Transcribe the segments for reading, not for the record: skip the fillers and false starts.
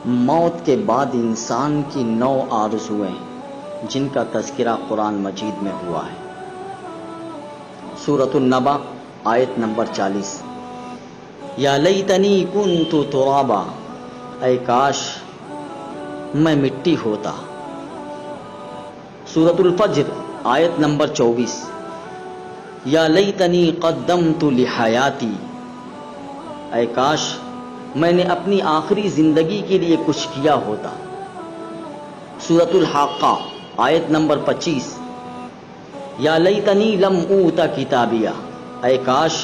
موت کے بعد انسان کی 9 آرزوئیں جن کا تذکرہ قرآن مجید میں ہوا ہے۔ سورۃ النبأ آیت نمبر 40، یا لیتنی کنت ترابا، اے کاش میں مٹی ہوتا۔ سورۃ الفجر آیت نمبر 24، یا لیتنی قدمت لحیاتی، اے کاش میں نے اپنی آخری زندگی کے لیے کچھ کیا ہوتا۔ سورۃ الحاقہ آیت نمبر 25، یا لیتنی لم اوت کتابیہ، اے کاش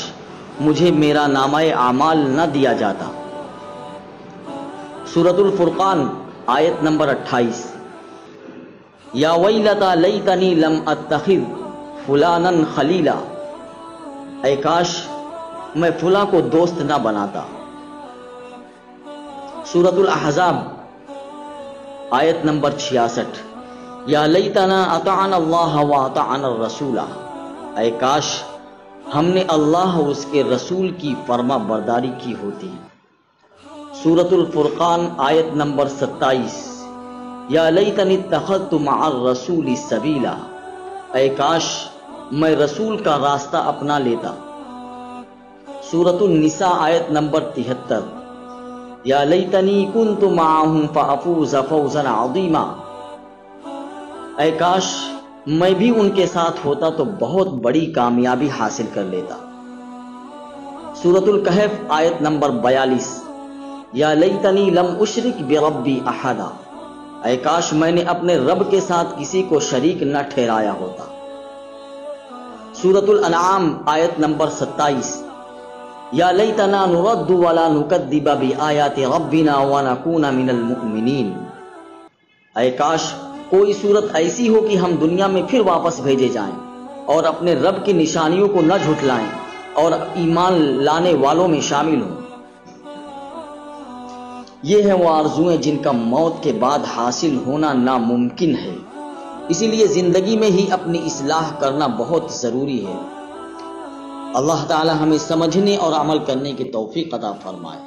مجھے میرا نامہ اعمال نہ دیا جاتا۔ سورۃ الفرقان آیت نمبر 28، یا ویلتا لیتنی لم اتخذ فلانا خلیلا، اے کاش میں فلاں کو دوست نہ بناتا۔ سورۃ الاحزاب آیت نمبر 66، یا لیتنا اطعنا اللہ واطعنا الرسول، اے کاش ہم نے اللہ اور اس کے رسول کی فرما برداری کی ہوتی۔ سورۃ الفرقان آیت نمبر 27، یا لیتنی اتخذت مع الرسول سبیلا، اے کاش میں رسول کا راستہ اپنا لیتا۔ سورۃ النساء آیت نمبر 73، یا لیتنی کنت معہم فافوز فوزا عظیما، اے کاش میں بھی ان کے ساتھ ہوتا تو بہت بڑی کامیابی حاصل کر لیتا۔ سورۃ الکہف آیت نمبر 42، یا لیتنی لم اشرک بربی احدا، اے کاش میں نے اپنے رب کے ساتھ کسی کو شریک نہ ٹھہرایا ہوتا۔ سورۃ الانعام آیت نمبر 27، یا لیتنا نرد ولا نکذب بآیات ربنا ونکون من المؤمنین، اے کاش کوئی صورت ایسی ہو کہ ہم دنیا میں پھر واپس بھیجے جائیں اور اپنے رب کی نشانیوں کو نہ جھٹلائیں اور ایمان لانے والوں میں شامل ہوں۔ یہ ہیں وہ آرزوئیں جن کا موت کے بعد حاصل ہونا ناممکن ہے، اسی لیے زندگی میں ہی اپنی اصلاح کرنا بہت ضروری ہے۔ اللہ تعالی ہمیں سمجھنے اور عمل کرنے کی توفیق عطا فرمائے۔